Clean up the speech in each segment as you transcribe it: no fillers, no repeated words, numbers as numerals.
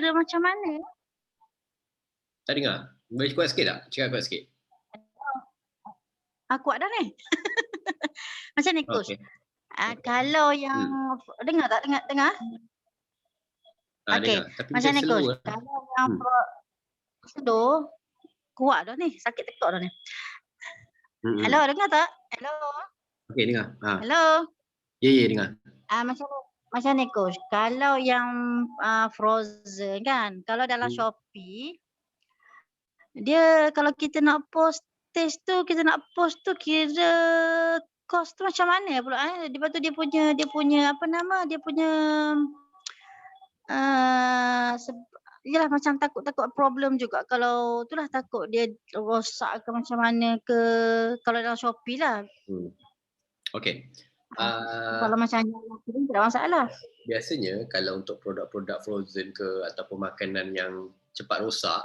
kira macam mana? Tak dengar? Boleh kuat sikit tak? Cakap kuat sikit. Kuat dah ni. Macam ni coach, Okey. kalau yang dengar tak? Dengar? Okey, Dengar. Tapi macam ni slow coach, lah. kalau yang slow, kuat dah ni, sakit tekak dah ni. Hello, dengar tak? Hello? Okey, dengar. Hello? Ya, dengar. Macam ni coach, kalau yang frozen kan, kalau dalam Shopee, dia kalau kita nak post taste tu, kita nak post tu kira kos tu macam mana pula lepas tu dia punya apa nama, dia punya yalah macam takut problem juga kalau itulah, takut dia rosak ke macam mana ke kalau dalam Shopee lah. Okey. Kalau macam yang tak ada masalah. Biasanya kalau untuk produk-produk frozen ke ataupun makanan yang cepat rosak,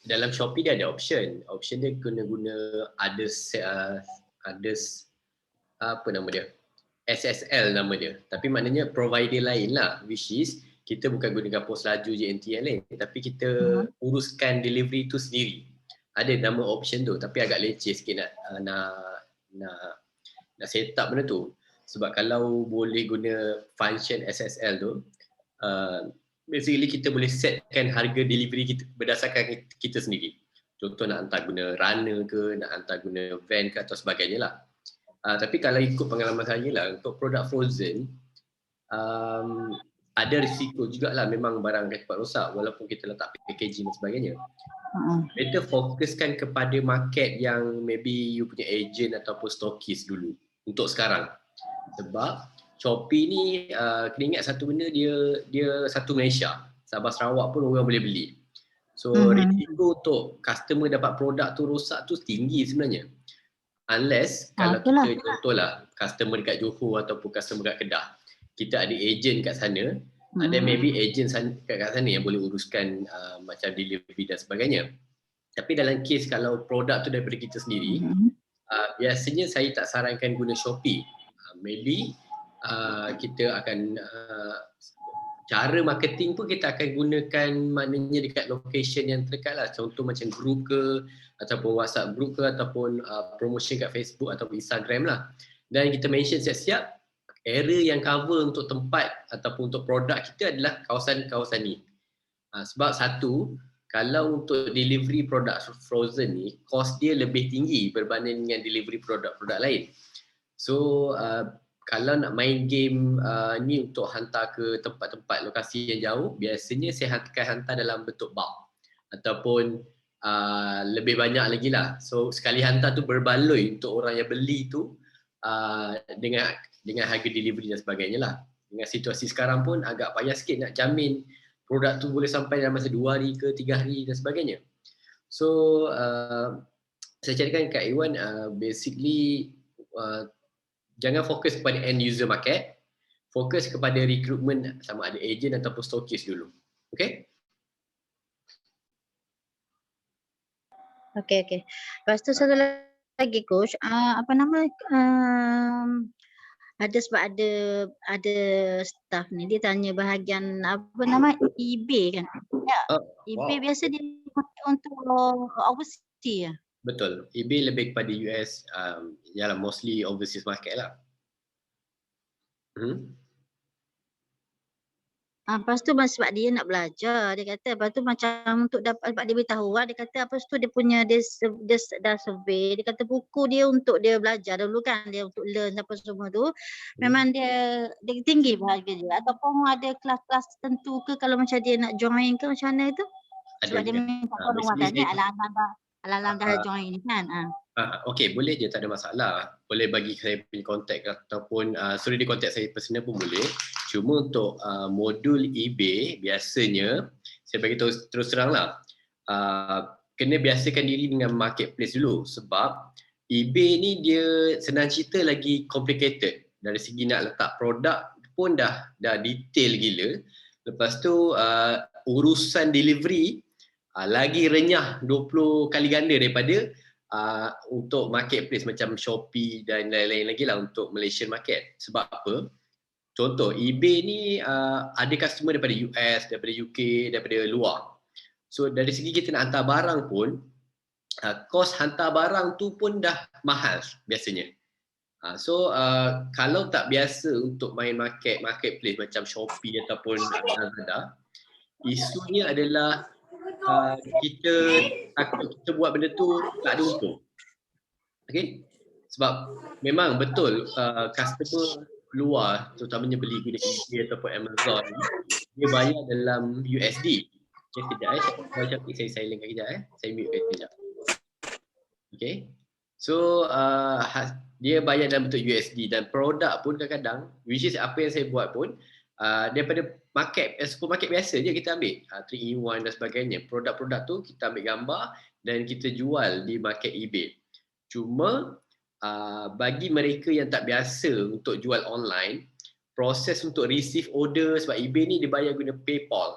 dalam Shopee dia ada option. Option dia guna others apa nama dia? SSL nama dia. Tapi maknanya provider lain lah, which is kita bukan gunakan pos laju JNT yang lain, tapi kita uruskan delivery tu sendiri. Ada nama option tu, tapi agak leceh sikit nak set up benda tu. Sebab kalau boleh guna function SSL tu, basically kita boleh setkan harga delivery kita berdasarkan kita sendiri. Contoh nak hantar guna runner ke, nak hantar guna van ke atau sebagainya lah. Tapi kalau ikut pengalaman saya lah, untuk produk frozen, ada risiko jugalah memang barang akan cepat rosak walaupun kita letak packaging dan sebagainya. Better fokuskan kepada market yang maybe you punya agent ataupun stokis dulu untuk sekarang. Sebab Shopee ni kena ingat satu benda, dia satu Malaysia. Sabah Sarawak pun orang boleh beli. So risiko untuk customer dapat produk tu rosak tu tinggi sebenarnya. Unless kalau kita contohlah customer dekat Johor ataupun customer dekat Kedah, kita ada agent kat sana, then maybe agent kat sana yang boleh uruskan macam delivery dan sebagainya. Tapi dalam kes kalau produk tu daripada kita sendiri, biasanya saya tak sarankan guna Shopee. Maybe kita akan cara marketing pun kita akan gunakan maknanya dekat location yang terdekat lah. Contoh macam group ke, ataupun WhatsApp group ke, ataupun promotion kat Facebook atau Instagram lah. Dan kita mention siap-siap area yang cover untuk tempat ataupun untuk produk kita adalah kawasan-kawasan ni. Sebab satu, kalau untuk delivery produk frozen ni, cost dia lebih tinggi berbanding dengan delivery produk-produk lain. So kalau nak main game ni untuk hantar ke tempat-tempat lokasi yang jauh, biasanya saya akan hantar dalam bentuk bulk ataupun lebih banyak lagi lah. So sekali hantar tu berbaloi untuk orang yang beli tu dengan harga delivery dan sebagainya lah. Dengan situasi sekarang pun agak payah sikit nak jamin produk tu boleh sampai dalam masa 2 hari ke 3 hari dan sebagainya. So saya cakapkan kat Iwan, basically jangan fokus kepada end user market, fokus kepada recruitment sama ada agent ataupun stokis dulu. Okay? Okay. Lepas tu satu lagi coach, apa nama, ada sebab ada staff ni dia tanya bahagian apa nama eBay kan. Ya. eBay biasa dia untuk overseas ya. Betul. eBay lebih kepada US, yalah mostly overseas market lah. Lepas tu sebab dia nak belajar, dia kata lepas tu macam untuk dapat, sebab dia beritahu dia kata lepas tu dia punya dia dah survey, dia kata buku dia untuk dia belajar dulu kan, dia untuk learn apa semua tu memang dia tinggi harga dia, ataupun ada kelas-kelas tertentu ke kalau macam dia nak join ke macam mana tu? Sebab dia minta tolong katanya alam dah join ni kan. Okey, boleh je, tak ada masalah. Boleh bagi saya punya kontak ataupun suruh dia kontak saya personal pun boleh. Cuma untuk modul eBay biasanya saya bagi tahu terus terang lah, kena biasakan diri dengan marketplace dulu sebab eBay ni dia senang cerita lagi complicated. Dari segi nak letak produk pun dah detail gila. Lepas tu urusan delivery lagi renyah 20 kali ganda daripada untuk marketplace macam Shopee dan lain-lain lagi lah untuk Malaysian market. Sebab apa? contoh eBay ni ada customer daripada US, daripada UK, daripada luar. So dari segi kita nak hantar barang pun, kos hantar barang tu pun dah mahal biasanya. So kalau tak biasa untuk main marketplace macam Shopee ataupun Lazada, isunya adalah kita takut kita buat benda tu tak ada untung. Okay? Sebab memang betul customer luar terutamanya beli guna eBay ataupun Amazon dia bayar dalam USD. Okay, sekejap saya silentkan kejap saya mute kejap. Okay. So dia bayar dalam bentuk USD dan produk pun kadang-kadang which is apa yang saya buat pun daripada supermarket biasa je kita ambil 3-in-1 dan sebagainya. Produk-produk tu kita ambil gambar dan kita jual di market eBay. Cuma bagi mereka yang tak biasa untuk jual online, proses untuk receive order sebab eBay ni dia bayar guna PayPal.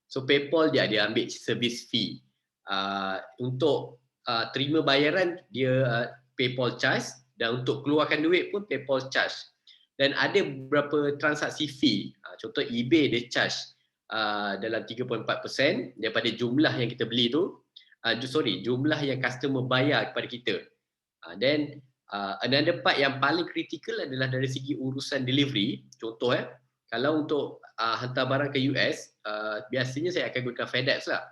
So PayPal dia ambil service fee. Untuk terima bayaran dia PayPal charge dan untuk keluarkan duit pun PayPal charge. Dan ada beberapa transaksi fee. Contoh eBay dia charge dalam 3.4% daripada jumlah yang kita beli tu. Jumlah yang customer bayar kepada kita. Then another part yang paling kritikal adalah dari segi urusan delivery. Contoh kalau untuk hantar barang ke US, biasanya saya akan gunakan FedEx lah.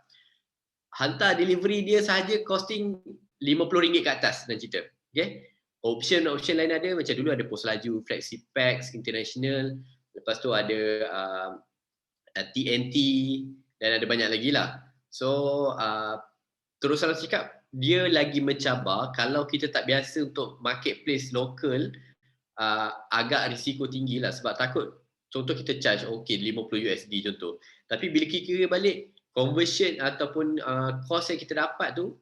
Hantar delivery dia sahaja costing RM50 ke atas dan cerita. Okay? Option lain ada macam dulu ada pos laju, FlexiPax, International, lepas tu ada TNT dan ada banyak lagi lah. So terus salah cakap dia lagi mencabar kalau kita tak biasa untuk marketplace lokal, agak risiko tinggi lah sebab takut contoh kita charge $50 USD contoh, tapi bila kira balik conversion ataupun cost yang kita dapat tu,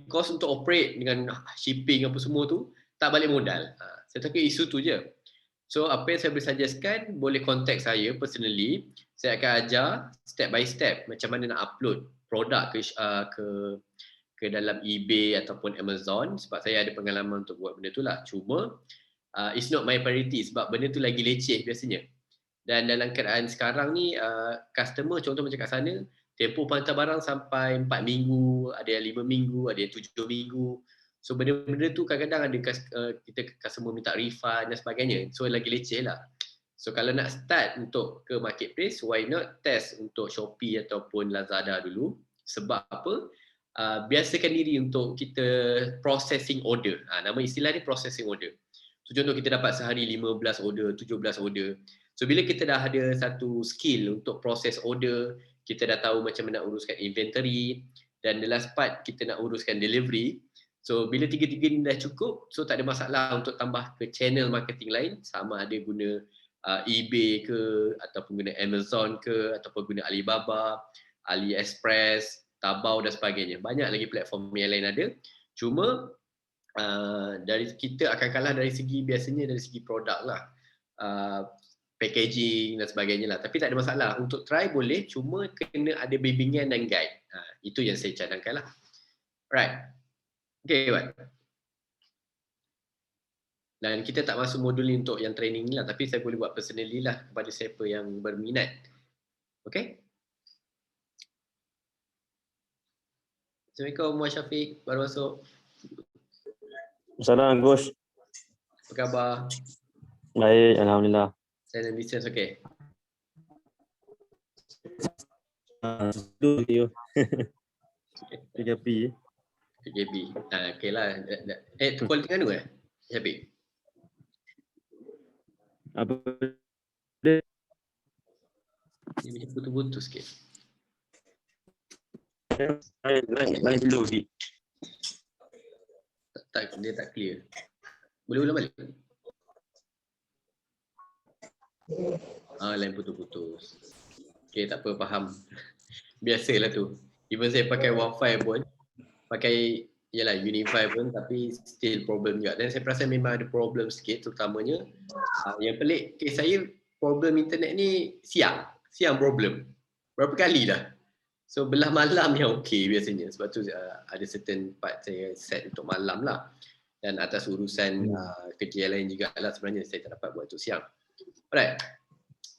cost untuk operate dengan shipping apa semua tu tak balik modal. Saya takut isu tu je. So apa yang saya boleh suggestkan, boleh contact saya personally, saya akan ajar step by step macam mana nak upload produk ke dalam eBay ataupun Amazon sebab saya ada pengalaman untuk buat benda tu lah. Cuma it's not my priority sebab benda tu lagi leceh biasanya. Dan dalam keadaan sekarang ni customer contoh macam kat sana tempoh hantar barang sampai 4 minggu, ada yang 5 minggu, ada yang 7 minggu. So benda-benda tu kadang-kadang ada kita customer minta refund dan sebagainya. So lagi leceh lah. So kalau nak start untuk ke marketplace, why not test untuk Shopee ataupun Lazada dulu. Sebab apa? Biasakan diri untuk kita processing order. Nama istilah ni processing order. So contoh kita dapat sehari 15 order, 17 order. So bila kita dah ada satu skill untuk proses order, kita dah tahu macam mana nak uruskan inventory dan the last part kita nak uruskan delivery. So bila tiga-tiga ni dah cukup, so tak ada masalah untuk tambah ke channel marketing lain, sama ada guna eBay ke ataupun guna Amazon ke ataupun guna Alibaba, AliExpress, Taobao dan sebagainya. Banyak lagi platform yang lain ada. Cuma dari kita akan kalah dari segi biasanya dari segi produk lah. Packaging dan sebagainya lah. Tapi tak ada masalah. Untuk try boleh, cuma kena ada bimbingan dan guide. Itu yang saya cadangkan lah. Right. Okay, Wan. Dan kita tak masuk modul ni untuk yang training ni lah. Tapi saya boleh buat personally lah kepada siapa yang berminat. Okay. Assalamualaikum, Muhammad Syafiq. Baru masuk. Assalamualaikum, Gus. Apa khabar? Baik, Alhamdulillah. Saya dan business okay? Studio. PKP. Okay lah. Call dengan mana Syafiq? Apa dia? Dia macam putus-putus sikit. Lain dulu sikit. Dia tak clear. Boleh ulang balik? Lain putus-putus. Okay, tak apa, faham. Biasalah tu. Even saya pakai Wi-Fi pun, pakai Unify pun, tapi still problem juga. Dan saya perasan memang ada problem sikit, terutamanya. Yang pelik, kes saya problem internet ni siang problem. Berapa kali dah. So belah malam yang okey biasanya. Sebab tu ada certain part saya set untuk malam lah. Dan atas urusan kerja lain juga lah sebenarnya saya tak dapat buat untuk siang. Alright.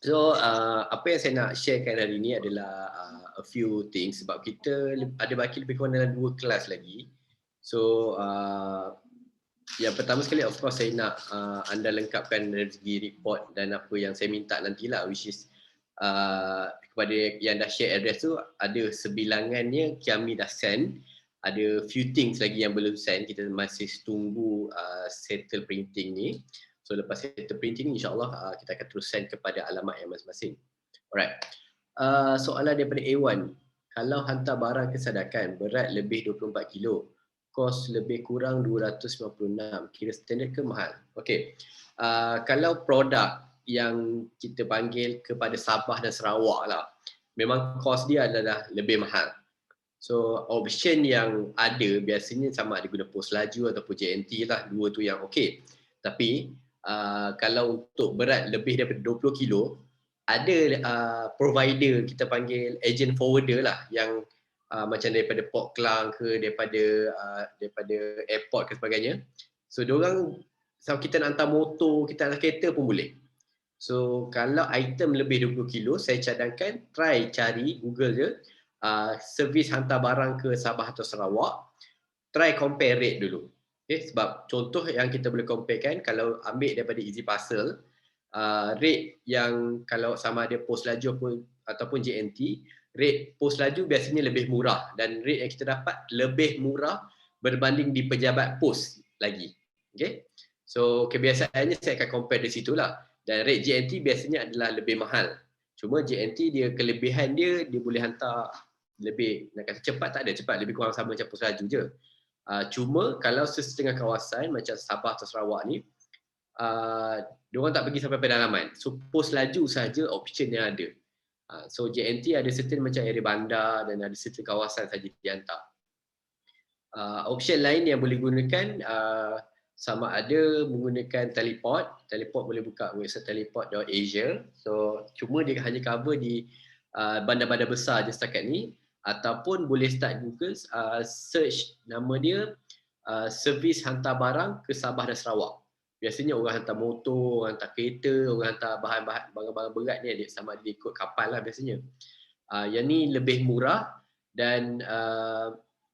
So apa yang saya nak sharekan hari ni adalah a few things sebab kita ada baki lebih kurang dalam 2 kelas lagi. So yang pertama sekali of course saya nak anda lengkapkan dari segi report dan apa yang saya minta nantilah, which is kepada yang dah share address tu ada sebilangannya Kiami dah send, ada few things lagi yang belum send, kita masih tunggu settle printing ni. So lepas settle printing ni insyaAllah kita akan terus send kepada alamat yang masing-masing. Alright. Soalan daripada A1, kalau hantar barang ke Sadakan berat lebih 24 kilo, kos lebih kurang 256, kira standard ke mahal? Okey. Kalau produk yang kita panggil kepada Sabah dan Sarawak lah, memang kos dia adalah lebih mahal. So option yang ada biasanya sama ada guna pos laju ataupun JNT lah, dua tu yang okey. Tapi kalau untuk berat lebih daripada 20 kilo, ada provider kita panggil agent forwarder lah yang macam daripada Port Klang ke daripada airport ke sebagainya. So diorang, so kita nak hantar motor, kita nak hantar kereta pun boleh. So kalau item lebih 20 kilo, saya cadangkan try cari Google je servis hantar barang ke Sabah atau Sarawak, try compare rate dulu. Okay, sebab contoh yang kita boleh comparekan, kalau ambil daripada Easy Parcel, rate yang kalau sama ada pos laju ataupun JNT, rate pos laju biasanya lebih murah dan rate yang kita dapat lebih murah berbanding di pejabat pos lagi. Okay? So kebiasaannya saya akan compare di situlah. Dan rate JNT biasanya adalah lebih mahal. Cuma JNT dia kelebihan dia boleh hantar lebih, nak kata cepat tak ada, cepat lebih kurang sama macam pos laju je. Cuma kalau setengah kawasan macam Sabah atau Sarawak ni, diorang tak pergi sampai pedalaman. So pos laju saja option yang ada. So JNT ada certain macam area bandar dan ada certain kawasan saja dihantar. Option lain yang boleh gunakan sama ada menggunakan teleport. Teleport boleh buka website teleport.asia. So cuma dia hanya cover di bandar-bandar besar je setakat ni, ataupun boleh start Google search nama dia servis hantar barang ke Sabah dan Sarawak. Biasanya orang hantar motor, orang hantar kereta, orang hantar barang-barang berat ni sama dia ikut kapal lah biasanya. Yang ni lebih murah dan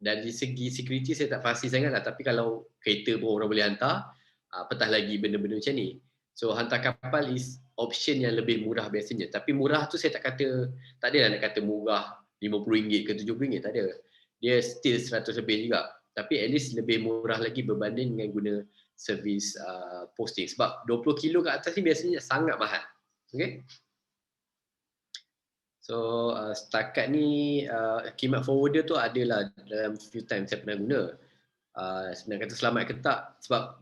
dari segi security saya tak pasti sangat lah, tapi kalau kereta pun orang boleh hantar, apatah lagi benda-benda macam ni. So hantar kapal is option yang lebih murah biasanya. Tapi murah tu saya tak adalah nak kata murah RM50 ke RM70, tak ada. Dia still 100 lebih juga. Tapi at least lebih murah lagi berbanding dengan guna servis posting. Sebab 20 kilo ke atas ni biasanya sangat mahal. Okay? So setakat ni khidmat forwarder tu adalah dalam few times saya pernah guna. Nak kata selamat ke tak, sebab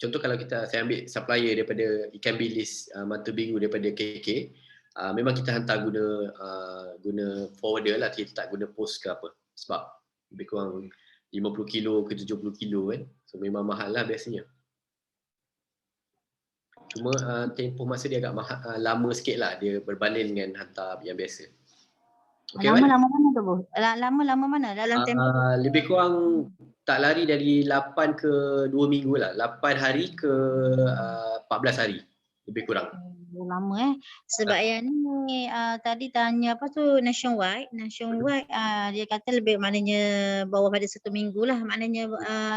contoh kalau saya ambil supplier daripada ikan bilis mata biru daripada KK, memang kita hantar guna forwarder lah, kita tak guna post ke apa, sebab lebih kurang 50 kilo ke 70 kilo kan, so memang mahal lah biasanya. Cuma tempoh masa dia agak lama sikit lah dia berbanding dengan hantar yang biasa. Okay, lama mana tu, Bu? Lama mana dalam tempoh? Lebih kurang tak lari dari 8 ke 2 minggu lah. 8 hari ke 14 hari. Lebih kurang. Lama sebab yang ni tadi tanya apa tu nationwide dia kata lebih maknanya bawah pada 1 minggu lah, maknanya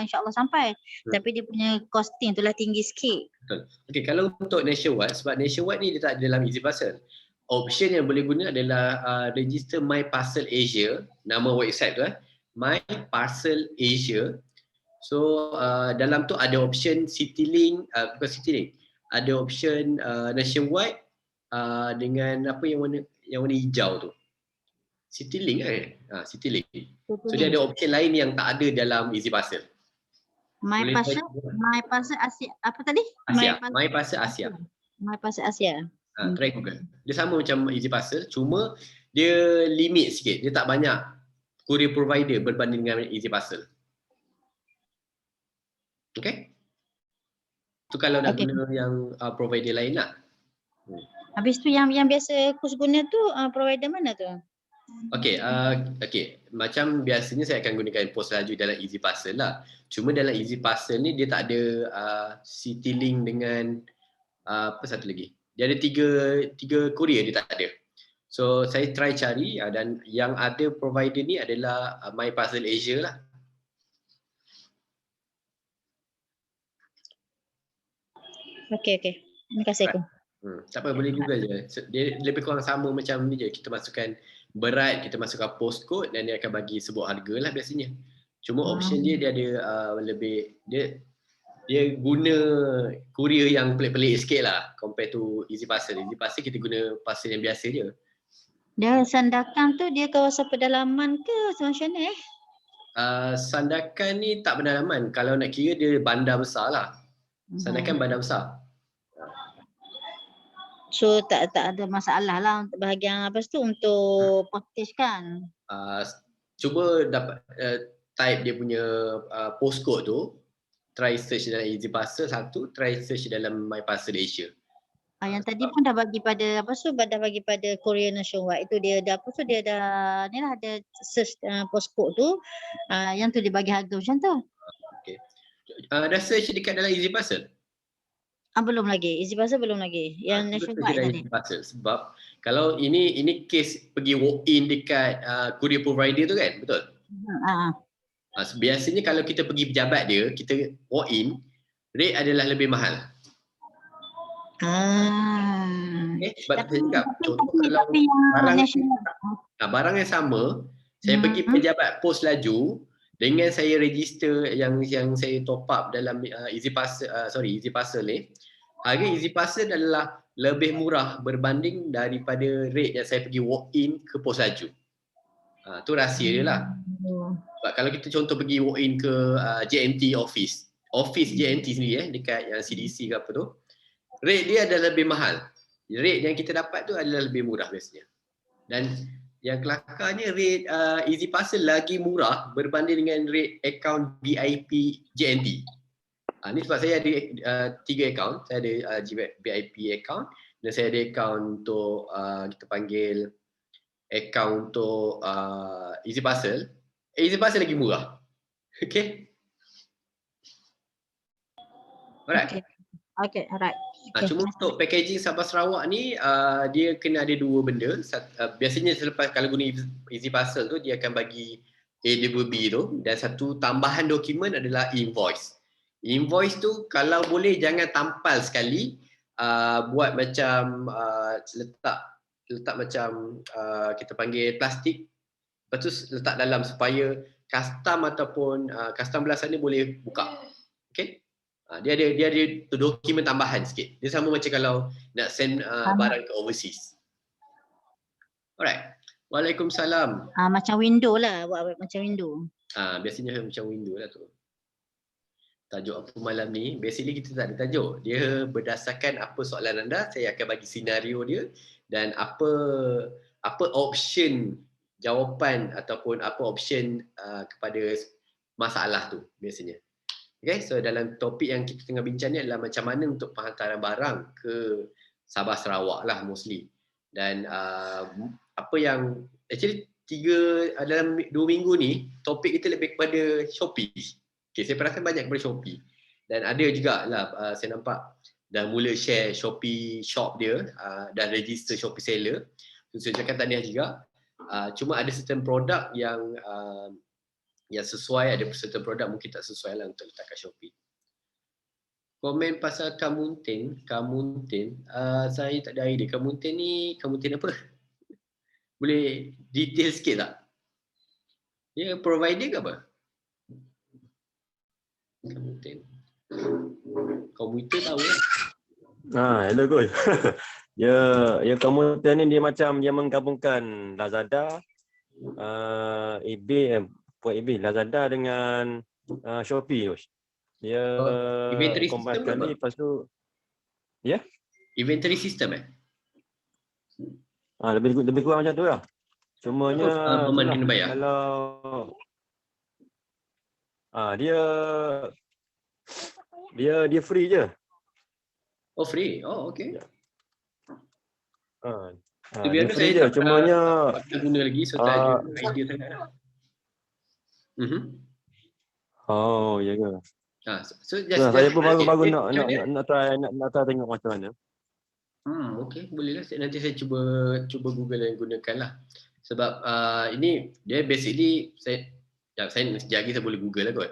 insyaAllah sampai. Tapi dia punya costing tu lah tinggi sikit. Betul. Okay, kalau untuk nationwide, sebab nationwide ni dia tak ada dalam Easy Parcel. Option yang boleh guna adalah register My Parcel Asia, nama website tu My Parcel Asia. So dalam tu ada option CityLink, bukan CityLink, ada option nationwide dengan apa yang warna hijau tu, CityLink CityLink. So dia ada option lain yang tak ada dalam Easy Parcel. My Parcel Asia apa tadi? My Parcel Asia. My Parcel Asia. Try Google. Dia sama macam Easy Parcel, cuma dia limit sikit, dia tak banyak courier provider berbanding dengan Easy Parcel. Okay? Tu kalau nak guna yang provider lain lah. Habis tu yang biasa Kus guna tu provider mana tu? Okay, macam biasanya saya akan gunakan pos laju dalam Easy Parcel lah. Cuma dalam Easy Parcel ni dia tak ada CityLink dengan apa satu lagi. Dia ada tiga courier dia tak ada. So saya try cari dan yang ada provider ni adalah My Parcel Asia lah. Okey. Terima kasih aku. Tak apa, boleh Google je. Dia lebih kurang sama macam ni je. Kita masukkan berat, kita masukkan postcode dan dia akan bagi sebuah harga lah biasanya. Cuma option dia ada lebih, dia guna courier yang pelik-pelik sikit lah compare to Easy Parcel. Easy Parcel kita guna parcel yang biasa je. Dia Sandakan tu dia kawasan pedalaman ke macam mana Sandakan ni tak pedalaman. Kalau nak kira dia bandar besar lah. Sandakan bandar besar. So tak ada masalah lah untuk bahagian apa tu untuk package kan. Cuba dapat type dia punya postcode tu, try search dalam Easy Parcel satu, try search dalam My Parcel Asia. Yang tadi pun dah bagi pada dah bagi pada Courier Nationwide. Itu dia dah dia dah ni lah ada search postcode tu, yang tu dia bagi harga macam tu. Okey. Dah search dekat dalam Easy Parcel? Belum lagi. Easy Parcel belum lagi. Yang Nationwide tadi. Easy Parcel sebab kalau ini case pergi walk in dekat courier provider tu kan, betul? Biasanya kalau kita pergi pejabat dia, kita walk in, rate adalah lebih mahal. Sebab saya cakap, contoh kalau barang yang sama, saya pergi pejabat pos laju dengan saya register yang saya top up dalam Easy Parcel ni, harga Easy Parcel adalah lebih murah berbanding daripada rate yang saya pergi walk in ke pos laju. Tu rahsia dia lah. Sebab kalau kita contoh pergi walk in ke JNT office JNT sendiri dekat CDC ke apa tu, rate dia adalah lebih mahal. Rate yang kita dapat tu adalah lebih murah biasanya. Dan yang kelakarnya rate Easy Parcel lagi murah berbanding dengan rate akaun VIP JNT. Ni sebab saya ada 3 akaun. Saya ada VIP account dan saya ada akaun untuk kita panggil akaun untuk Easy Parcel. Easy Parcel lagi murah. Okay. Alright. Okay, alright. Cuma untuk packaging Sabah Sarawak ni dia kena ada dua benda. Biasanya selepas kalau guna Easy Parcel tu dia akan bagi AWB tu, dan satu tambahan dokumen adalah invoice. Invoice tu kalau boleh jangan tampal sekali, buat macam letak macam kita panggil plastik, lepas tu letak dalam supaya custom ataupun custom belasan ni boleh buka. Okay. Dia ada dokumen tambahan sikit. Dia sama macam kalau nak send barang ke overseas. Alright. Waalaikumsalam. Macam window lah, buat macam window. Biasanya macam window lah tu. Tajuk apa malam ni, basically kita tak ada tajuk. Dia berdasarkan apa soalan anda, saya akan bagi senario dia dan apa option jawapan ataupun apa option kepada masalah tu biasanya. Okay, so dalam topik yang kita tengah bincang ni adalah macam mana untuk penghantaran barang ke Sabah Sarawak lah mostly. Dan apa yang actually dalam 2 minggu ni topik kita lebih kepada Shopee. Okay, saya perasan banyak kepada Shopee. Dan ada juga lah saya nampak dah mula share Shopee shop dia, dah register Shopee seller. So, saya cakap tahniah juga. Cuma ada certain produk yang sesuai, ada certain produk mungkin tak sesuai lah untuk letak kat Shopee. Komen pasal Kamuntin, saya tak ada idea. Kamuntin apa? Boleh detail sikit tak? Dia provider ke apa? Kamuntin. Komputer tahu lah. Hello Gul. Ya Kamuntin ni dia macam dia menggabungkan Lazada, eBay, Lazada dengan Shopee. Dia combine ni, lepas tu inventory system lebih kurang macam tu lah. Cumanya kena bayar. Kalau dia free je. Oh free. Oh okey. Dia free je, cumanya kita guna lagi so tak ada idea sangat lah. Oh ya ke. So saya pun baru nak try tengok macam mana. Okey, bolehlah. Nanti saya cuba Google dan gunakan lah. Sebab ini dia basically saya sekejap lagi saya boleh Google lah kot.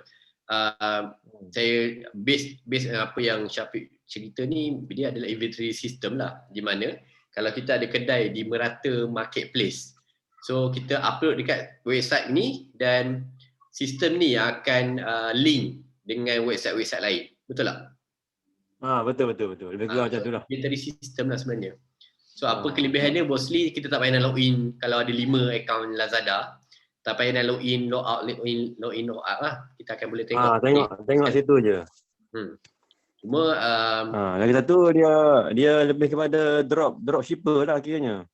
Saya base apa yang Syafiq cerita ni, dia adalah inventory system lah, di mana kalau kita ada kedai di merata marketplace, so kita upload dekat website ni dan sistem ni akan link dengan website-website lain. Betul tak? Betul. Lebih kurang macam So tu lah. inventory system lah sebenarnya. So apa kelebihannya, mostly kita tak payah nak login. Kalau ada 5 akaun Lazada, tak payah nak login, log out lah. Kita akan boleh tengok. Tengok situ je. Cuma Lagi satu dia lebih kepada drop shipper lah kiranya.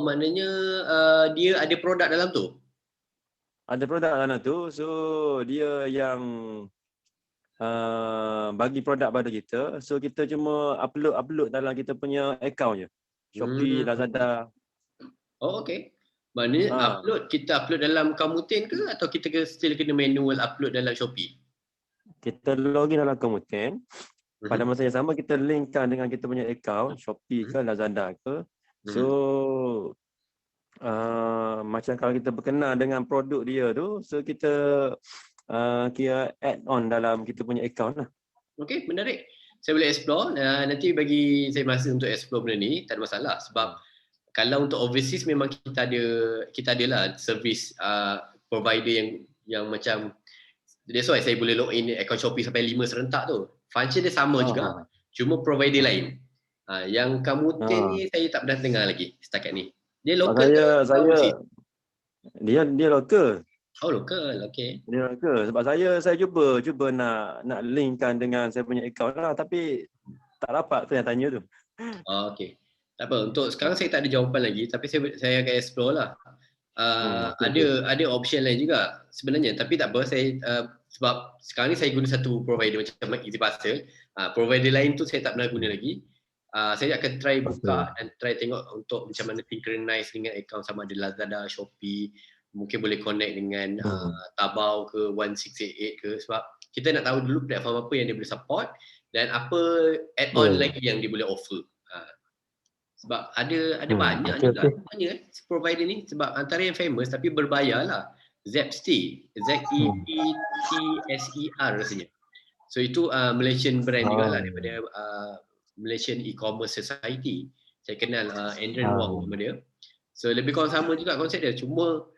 maknanya dia ada produk dalam tu. Ada produk dalam tu, so dia yang bagi produk pada kita, so kita cuma upload dalam kita punya account je. Shopee, Lazada. Okey. Maknanya kita upload dalam Kamutin ke, atau kita still kena manual upload dalam Shopee? Kita login dalam Kamutin. Pada masa yang sama kita linkkan dengan kita punya account Shopee ke Lazada ke. So macam kalau kita berkenal dengan produk dia tu, so kita kira add on dalam kita punya account lah. Okey, menarik. Saya boleh explore. Nanti bagi saya masa untuk explore benda ni, tak ada masalah. Sebab kalau untuk overseas memang kita adalah service provider yang macam, that's why saya boleh login account Shopee sampai 5 serentak tu. Function dia sama juga, cuma provider lain. Yang Kamutin ni saya tak pernah dengar lagi setakat ni. Dia local dia local. Oh, local. Okey. Dia local. Sebab saya cuba nak linkkan dengan saya punya account lah, tapi tak dapat tu yang tanya tu. Okey. Tak apa, untuk sekarang saya tak ada jawapan lagi, tapi saya akan explore lah. Ada option lain juga sebenarnya, tapi tak apa, saya sebab sekarang ni saya guna satu provider macam Easy Parcel. Provider lain tu saya tak pernah guna lagi. Saya akan try buka dan try tengok untuk macam mana synchronize dengan account, sama ada Lazada, Shopee, mungkin boleh connect dengan Taobao ke 1688 ke, sebab kita nak tahu dulu platform apa yang dia boleh support dan apa add-on lagi yang dia boleh offer. Sebab ada banyak juga sebenarnya provider ni, sebab antara yang famous tapi berbayar lah, Zepster, Zeptser rasanya. So itu Malaysian brand jugalah, daripada Malaysian E-commerce Society. Saya kenal Andrew Wong nama dia. So lebih kurang sama juga konsep dia, cuma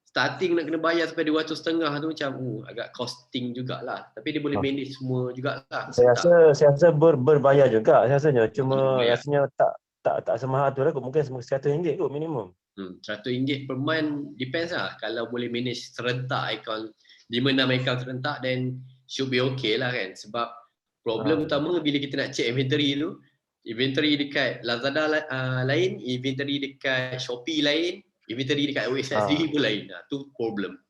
starting nak kena bayar sampai 200.5 tu macam agak costing jugalah. Tapi dia boleh manage semua jugalah. Saya rasa berbayar juga rasanya, cuma rasanya tak semahal tu lah, mungkin RM100 kot minimum. RM100 per month, depends lah. Kalau boleh manage serentak account, 5-6 account serentak, then should be okay lah kan. Sebab problem utama bila kita nak check inventory tu, inventory dekat Lazada lain, inventory dekat Shopee lain, inventory dekat website sendiri pun lain. Tu problem.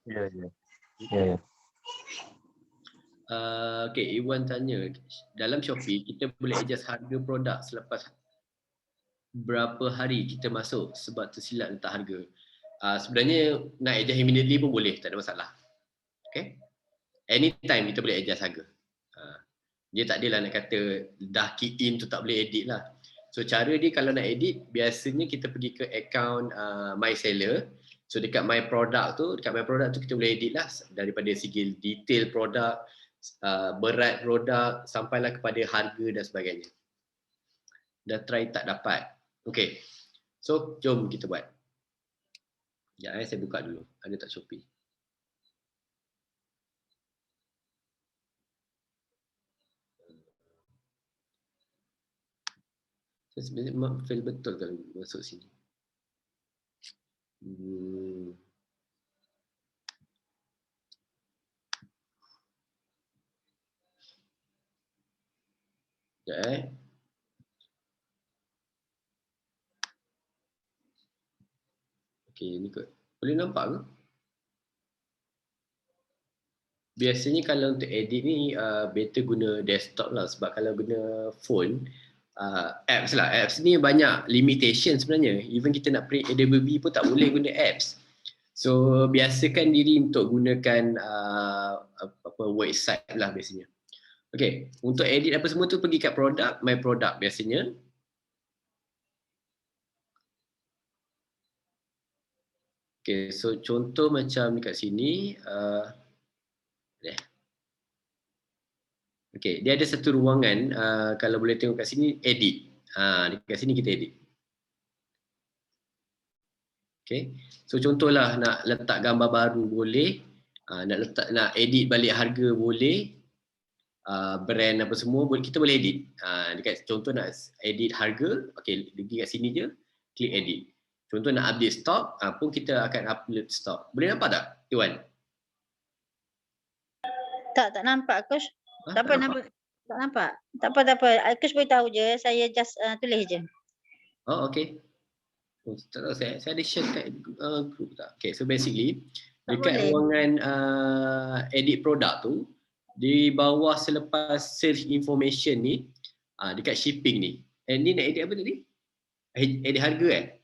Okay, Iwan tanya, dalam Shopee kita boleh adjust harga produk selepas berapa hari kita masuk sebab tersilap letak harga? Sebenarnya nak adjust immediately pun boleh, tak ada masalah. Okay, anytime kita boleh adjust harga. Dia tak adalah nak kata dah key in tu tak boleh edit lah. So cara dia kalau nak edit, biasanya kita pergi ke account My Seller. So dekat My Product tu kita boleh edit lah, daripada segi detail produk, berat produk, sampailah kepada harga dan sebagainya. Dah try tak dapat. Okay, so jom kita buat. Sekejap saya buka dulu, ada tak Shopee? Saya sebenarnya fail betul kalau masuk sini. Sekejap Okay, ni kot. Boleh nampak ke? Biasanya kalau untuk edit ni better guna desktop lah, sebab kalau guna phone, apps ni banyak limitation sebenarnya. Even kita nak print AWB pun tak boleh guna apps. So biasakan diri untuk gunakan website lah biasanya. Okay, untuk edit apa semua tu pergi kat product, My Product biasanya. Okay, so contoh macam dekat sini, okay, dia ada satu ruangan, kalau boleh tengok kat sini, edit. Dekat sini kita edit. Okay, so contohlah nak letak gambar baru boleh, nak edit balik harga boleh, brand apa semua boleh, kita boleh edit. Dekat contoh nak edit harga, okay, pergi kat sini je, klik edit. Contoh nak update stok, pun kita akan upload stok. Boleh nampak tak, Iwan? Tak nampak Coach. Tak apa, nampak? tak nampak. Tak apa. Coach beritahu je, saya just tulis je. Oh, okay. Tak tahu, saya ada share kat group tak? Okay, so basically dekat ruangan edit produk tu, di bawah selepas search information ni, dekat shipping ni, ni nak edit apa tadi? Edit harga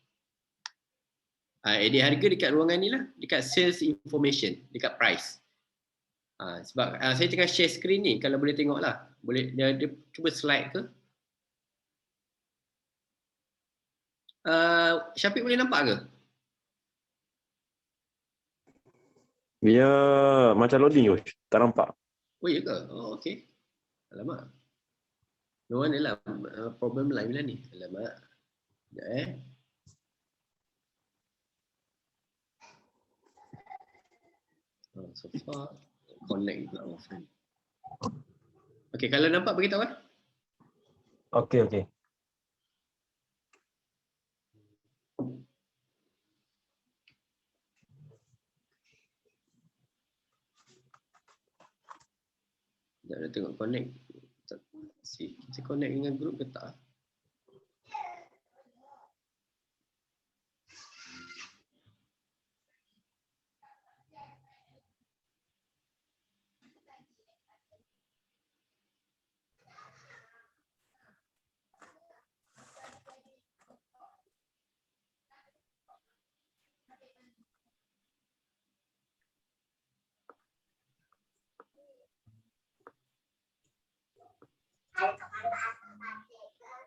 edit harga dekat ruangan ni lah, dekat sales information, dekat price. Sebab saya tengah share screen ni, kalau boleh tengok lah. Boleh, dia cuba slide ke? Syafiq boleh nampak ke? Dia macam loading Coach, tak nampak. Oh ya ke? Oh okey. Alamak. No one lah, problem lain lah ni. Alamak. Sekejap so far connect pula offline. Okey, kalau nampak beritahu kan? Okey. Sekejap tengok connect. Kita connect dengan group ke tak?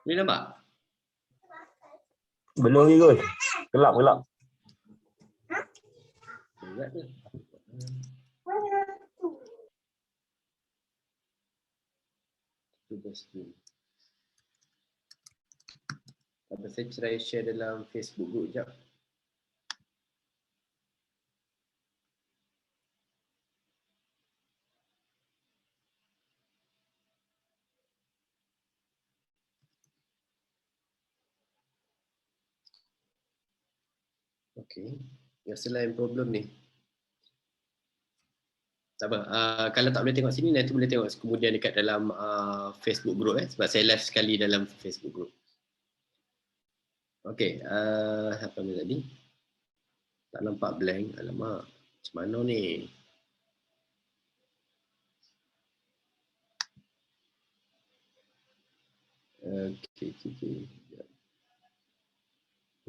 Boleh nampak? Belum lagi Coach. Gelap. Berat ke? Apa saya try share dalam Facebook group sekejap. Okey. Biasa lain problem ni. Tak apa. Kalau tak boleh tengok sini, nanti boleh tengok kemudian dekat dalam Facebook group sebab saya live sekali dalam Facebook group. Okey, apa ni tadi? Tak nampak blank. Alamak. Macam mana ni? Okey.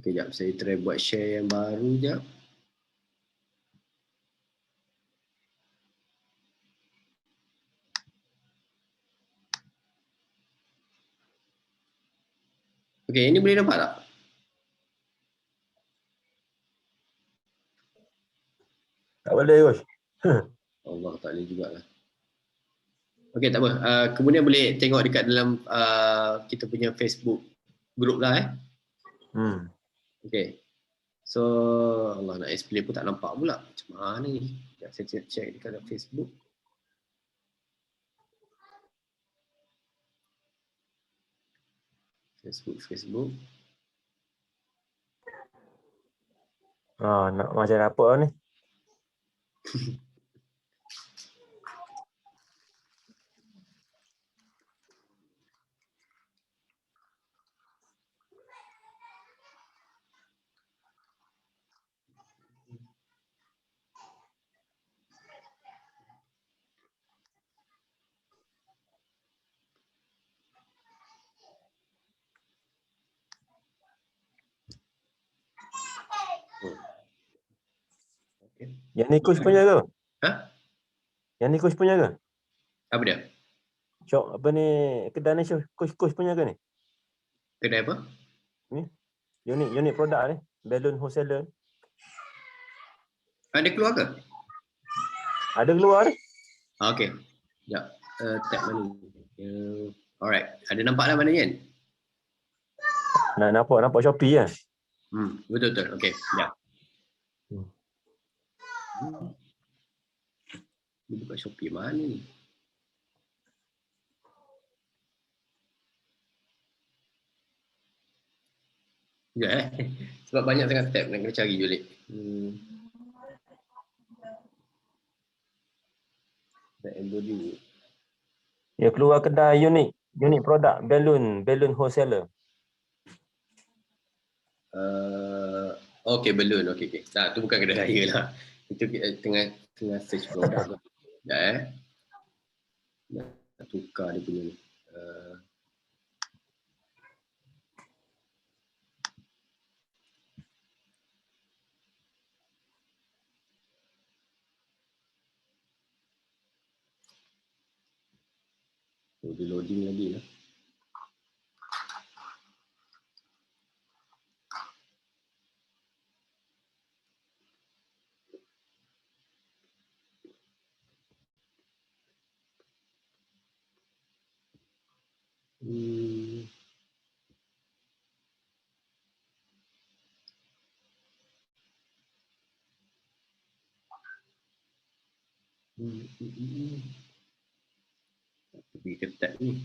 Okey, jap saya try buat share yang baru jap. Okey, ini boleh nampak tak? Tak boleh Coach. Allah, tak boleh jugalah. Okey, tak apa. Kemudian boleh tengok dekat dalam kita punya Facebook group lah Okey. So, Allah nak explain pun tak nampak pula. Macam mana ni? Saya check dekat dalam Facebook. Facebook. Nak macam apa ni? Okay. Yang ni Coach punya ke? Yang ni Coach punya ke? Apa dia? Shop apa ni? Kedai ni Coach punya ke ni? Kedai apa? Ni. Unit produk ni. Balloon wholesaler. Ada keluar ke? Ada keluar? Okay. Sekejap. Tab mana ni? Alright. Ada nampak lah mana kan? Nampak Shopee kan? Betul-betul. Okay. Sekejap. Dia buka Shopee mana ni? Sekejap Sebab banyak sangat tab nak kena cari Julik. Ya, keluar kedai unik produk balloon wholesaler. Okay, balloon. Okay. Nah, tu bukan kedai raya lah. Itu kita tengah search produk. Sekejap Nak tukar dia punya ni. Dia loading lagi lah. Pergi ke tab ni.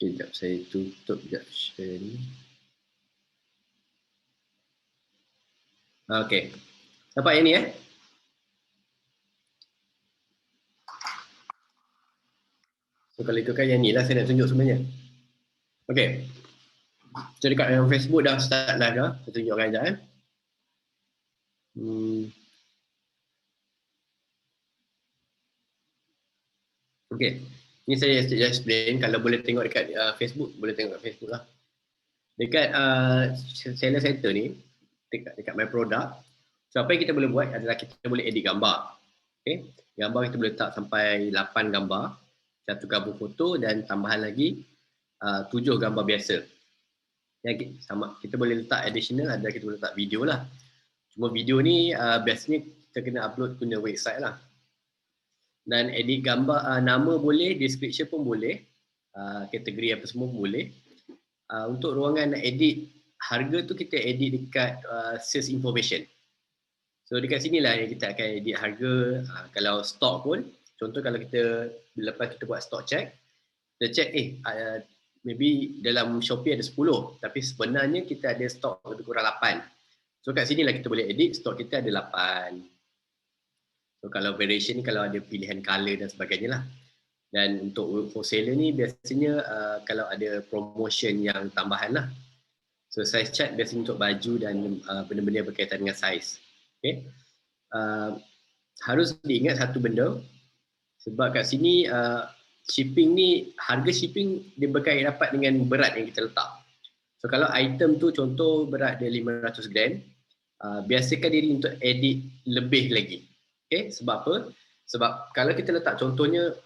Sekejap saya tutup sekejap share ni. Okay. Nampak yang ni So kalau ikutkan yang ni lah saya nak tunjuk sebenarnya. Okay. So dekat yang Facebook dah start live dah. Saya tunjukkan sekejap Okay. Ni saya explain. Kalau boleh tengok dekat Facebook, boleh tengok kat Facebook lah. Dekat seller center ni, dekat my product, so apa yang kita boleh buat adalah kita boleh edit gambar. Okay. Gambar kita boleh letak sampai 8 gambar, 1 gambar foto dan tambahan lagi 7 gambar biasa. Yang kita boleh letak additional, ada kita boleh letak video lah. Cuma video ni biasanya kita kena upload guna website lah. Dan edit gambar, nama boleh, description pun boleh, kategori apa semua boleh. Untuk ruangan nak edit harga tu kita edit dekat sales information. So dekat sini lah yang kita akan edit harga. Kalau stok pun, contoh kalau kita lepas kita buat stock check, kita check maybe dalam Shopee ada 10 tapi sebenarnya kita ada stok lebih kurang 8. So kat sini lah kita boleh edit stok kita ada 8. So kalau variation ni kalau ada pilihan color dan sebagainya lah. Dan untuk wholesaler ni biasanya kalau ada promotion yang tambahan lah. So size chart biasanya untuk baju dan benda-benda yang berkaitan dengan size. Okay. Harus diingat satu benda, sebab kat sini shipping ni, harga shipping dia berkait rapat dengan berat yang kita letak. So kalau item tu contoh berat dia 500 gram, biasakan diri untuk edit lebih lagi. Okay, sebab apa? Sebab kalau kita letak contohnya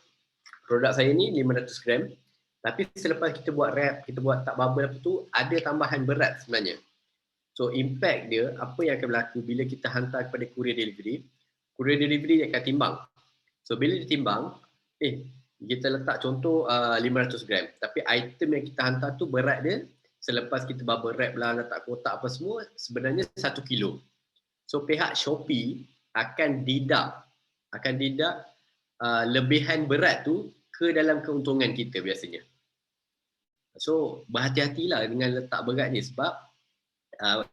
produk saya ni 500 gram, tapi selepas kita buat wrap, kita buat tak bubble apa tu, ada tambahan berat sebenarnya. So impact dia, apa yang akan berlaku bila kita hantar kepada courier delivery dia akan timbang. So bila dia timbang, kita letak contoh 500 gram, tapi item yang kita hantar tu berat dia, selepas kita bubble wrap lah, letak kotak apa semua, sebenarnya 1 kilo. So pihak Shopee akan didak lebihan berat tu ke dalam keuntungan kita biasanya. So berhati-hatilah dengan letak berat ni, sebab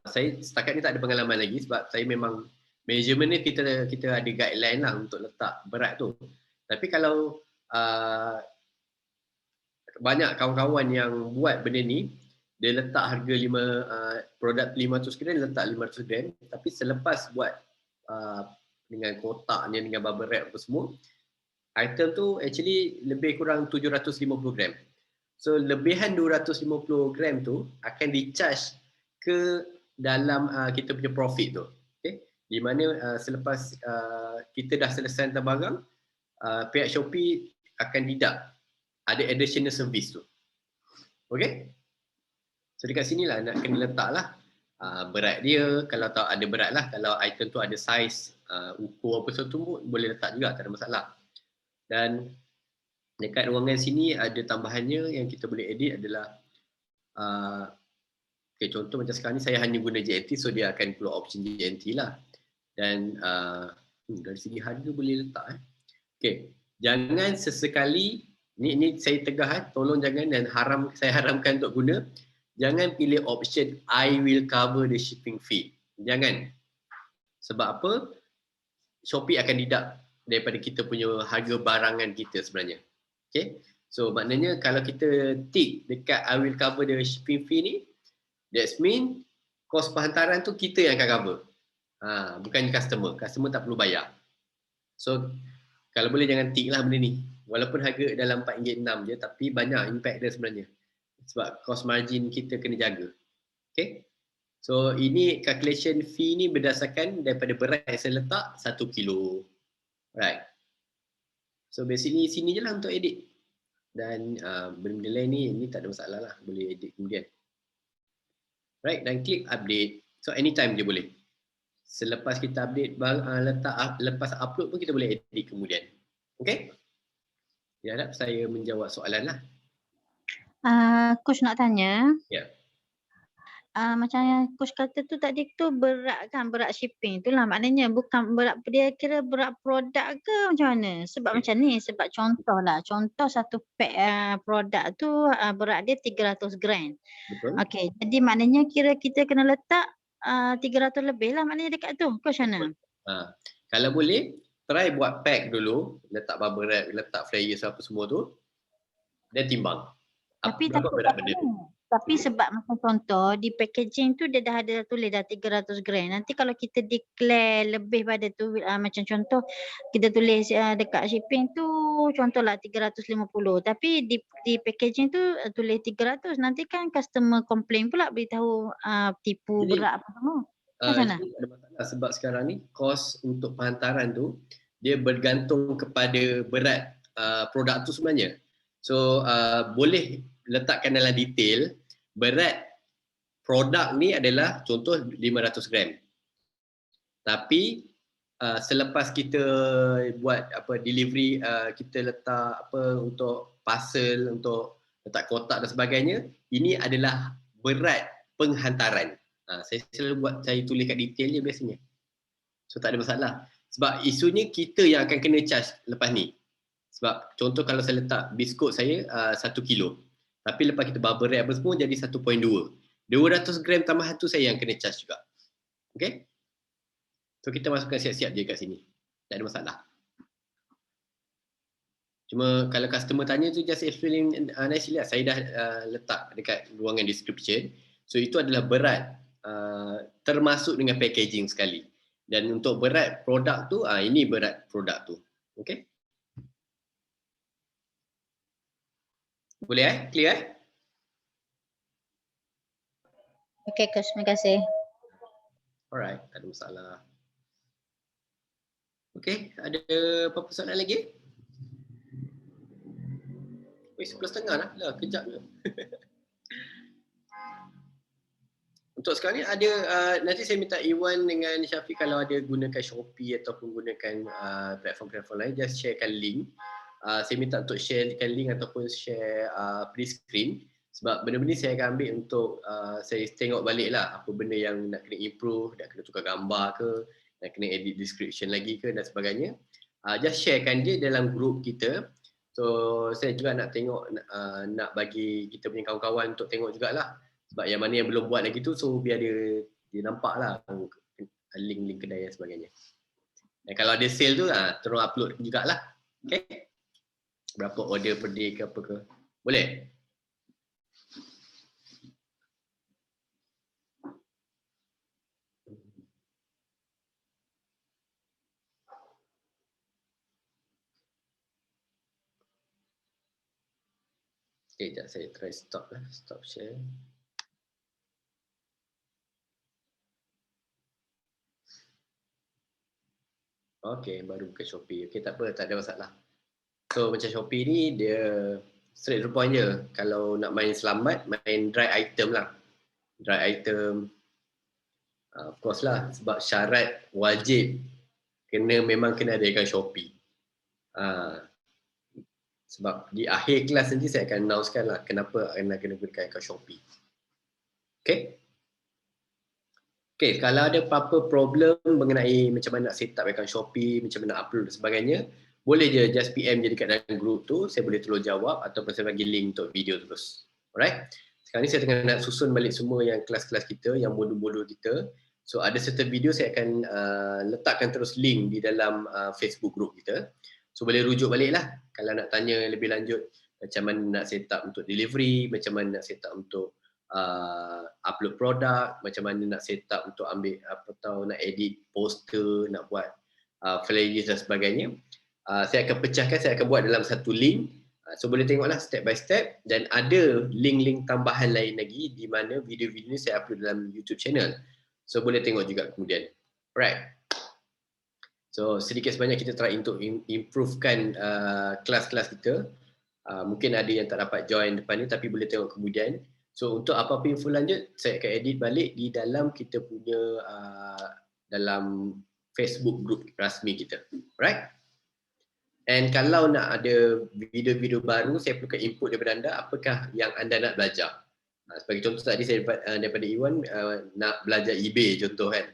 saya setakat ni tak ada pengalaman lagi, sebab saya memang measurement ni kita ada guideline lah untuk letak berat tu. Tapi kalau banyak kawan-kawan yang buat benda ni, dia letak harga produk 500 gram, dia letak 500 gram, tapi selepas buat dengan kotaknya, dengan bubble wrap apa semua, item tu actually lebih kurang 750 gram. So lebihan 250 gram tu akan di-charge ke dalam kita punya profit tu. Okay? Di mana selepas kita dah selesai hantar barang, pihak Shopee akan deduct, ada additional service tu. Okay? So dekat sini lah nak kena letak lah berat dia, kalau tahu ada berat lah, kalau item tu ada saiz ukur apa semua boleh letak juga, tak ada masalah. Dan dekat ruangan sini ada tambahannya yang kita boleh edit adalah okay, contoh macam sekarang ni saya hanya guna JNT, so dia akan keluar option JNT lah. Dan dari segi harga boleh letak okay. Jangan sesekali ni saya tegah tolong jangan, dan saya haramkan untuk guna. Jangan pilih option I will cover the shipping fee. Jangan. Sebab apa? Shopee akan deduct daripada kita punya harga barangan kita sebenarnya. Okay. So maknanya kalau kita tick dekat I will cover the shipping fee ni, that mean kos penghantaran tu kita yang akan cover. Bukan customer. Customer tak perlu bayar. So kalau boleh jangan tick lah benda ni. Walaupun harga dalam RM4.6 je, tapi banyak impact dia sebenarnya. Sebab cost margin kita kena jaga. Okay. So ini calculation fee ni berdasarkan daripada berat yang saya letak 1 kilo. Right. So basically sini je lah untuk edit. Dan benda-benda lain ni tak ada masalah lah. Boleh edit kemudian. Right. Dan klik update. So anytime je boleh. Selepas kita update, lepas upload pun kita boleh edit kemudian. Okay. Ya, harap saya menjawab soalan lah. Coach nak tanya. Ya. Macam yang coach kata tu tadi tu berat kan, berat shipping tu lah, maknanya bukan berat, dia kira berat produk ke macam mana? Sebab macam ni, sebab contoh satu pack produk tu berat dia 300 gram. Betul. Okey, jadi maknanya kira kita kena letak 300 lebih lah maknanya dekat tu, coach mana? Kalau boleh, try buat pack dulu, letak bubble wrap, letak flyers apa semua tu, dan timbang. Tapi berapa berat benda tu? Tapi sebab macam contoh di packaging tu dia dah ada tulis dah 300 gram. Nanti kalau kita declare lebih pada tu macam contoh kita tulis dekat shipping tu contohlah 350. Tapi di packaging tu tulis 300. Nanti kan customer complain pula beritahu tipu berat apa semua. Macam mana? Ada masalah sebab sekarang ni kos untuk penghantaran tu dia bergantung kepada berat produk tu sebenarnya. So boleh letakkan dalam detail berat produk ni adalah contoh 500 gram. Tapi selepas kita buat delivery, kita letak untuk parcel, untuk letak kotak dan sebagainya, ini adalah berat penghantaran. Saya selalu saya tulis kat detail je biasanya. So tak ada masalah. Sebab isunya kita yang akan kena charge lepas ni. Sebab contoh kalau saya letak biskut saya 1 kilo. Tapi lepas kita bubble wrap apa semua jadi 1.2. 200 gram tambahan tu saya yang kena charge juga. Okay? So kita masukkan siap-siap je kat sini. Tak ada masalah. Cuma kalau customer tanya tu just explain nicely lah. Saya dah letak dekat ruangan description. So itu adalah berat termasuk dengan packaging sekali. Dan untuk berat produk tu, ini berat produk tu. Okay? Boleh Clear Okay, coach. Terima kasih. Alright, tak ada masalah. Okay, ada apa-apa soalan lagi? 11.30 lah, kejap je. Untuk sekarang ni ada, nanti saya minta Iwan dengan Syafiq kalau ada gunakan Shopee ataupun gunakan platform-platform lain, just sharekan link. Saya minta untuk sharekan link ataupun share pre-screen sebab benda-benda saya akan ambil untuk saya tengok balik lah apa benda yang nak kena improve, nak kena tukar gambar ke, nak kena edit description lagi ke dan sebagainya. Just sharekan je dalam group kita. So saya juga nak tengok, nak bagi kita punya kawan-kawan untuk tengok jugalah sebab yang mana yang belum buat lagi tu, so biar dia nampak lah link-link kedai dan sebagainya. Dan kalau ada sale tu terus upload jugalah. Okay. Berapa order per day ke apa ke. Boleh? Okay, sekejap saya try stop lah. Stop share. Okay, baru buka Shopee. Okay, tak apa, tak ada masalah. So macam Shopee ni dia straight to point je. Kalau nak main selamat, main dry item lah. dry item. Of course lah, sebab syarat wajib memang kena ada akaun Shopee. Sebab di akhir kelas nanti saya akan announcekan lah kenapa anda kena gunakan akaun Shopee. Okay? Okay, kalau ada apa-apa problem mengenai macam mana nak set up akaun Shopee, macam mana nak upload dan sebagainya, boleh je just PM je dekat dalam group tu, saya boleh tolong jawab ataupun saya bagi link untuk video terus. Alright? Sekarang ni saya tengah nak susun balik semua yang kelas-kelas kita, yang modul-modul kita. So ada certain video saya akan letakkan terus link di dalam Facebook group kita. So boleh rujuk balik lah kalau nak tanya lebih lanjut macam mana nak set up untuk delivery, macam mana nak set up untuk upload produk, macam mana nak set up untuk ambil nak edit poster, nak buat flyers dan sebagainya. Saya akan pecahkan, saya akan buat dalam satu link. So boleh tengoklah step by step, dan ada link-link tambahan lain lagi di mana video-video ni saya upload dalam YouTube channel. So boleh tengok juga kemudian. Alright. So sedikit sebanyak kita try untuk improvekan kelas-kelas kita. Mungkin ada yang tak dapat join depan ni tapi boleh tengok kemudian. So untuk apa-apa info lanjut, saya akan edit balik di dalam kita punya dalam Facebook group rasmi kita. Alright? And kalau nak ada video-video baru, saya perlukan input daripada anda, apakah yang anda nak belajar. Sebagai contoh tadi saya daripada Iwan nak belajar eBay contoh kan.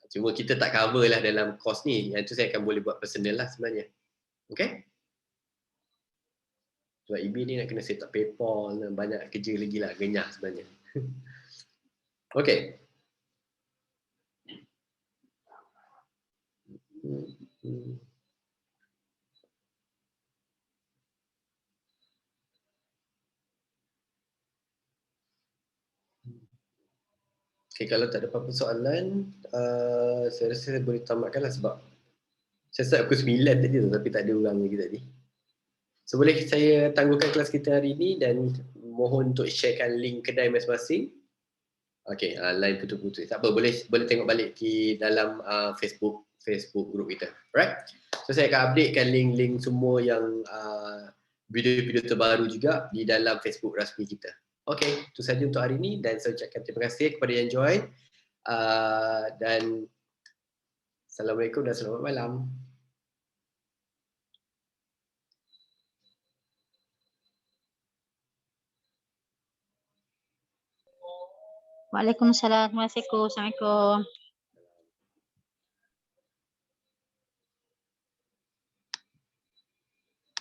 Cuma kita tak cover lah dalam course ni, yang tu saya akan boleh buat personal lah sebenarnya. Okay? Sebab eBay ni nak kena set up PayPal, banyak kerja lagi lah, genyah sebenarnya. Okay. Okay, kalau tak ada apa-apa soalan, saya rasa saya boleh tamatkan lah sebab saya start pukul 9 tadi tu, tapi tak ada orang lagi tadi. So boleh saya tangguhkan kelas kita hari ini dan mohon untuk sharekan link kedai masing-masing. Okay, line putus-putus. Tak apa, boleh tengok balik di dalam Facebook group kita. Alright? So saya akan updatekan link-link semua yang video-video terbaru juga di dalam Facebook rasmi kita. Okay, itu saja untuk hari ini dan saya ucapkan terima kasih kepada yang join. Dan Assalamualaikum dan selamat malam. Waalaikumsalam. Assalamualaikum.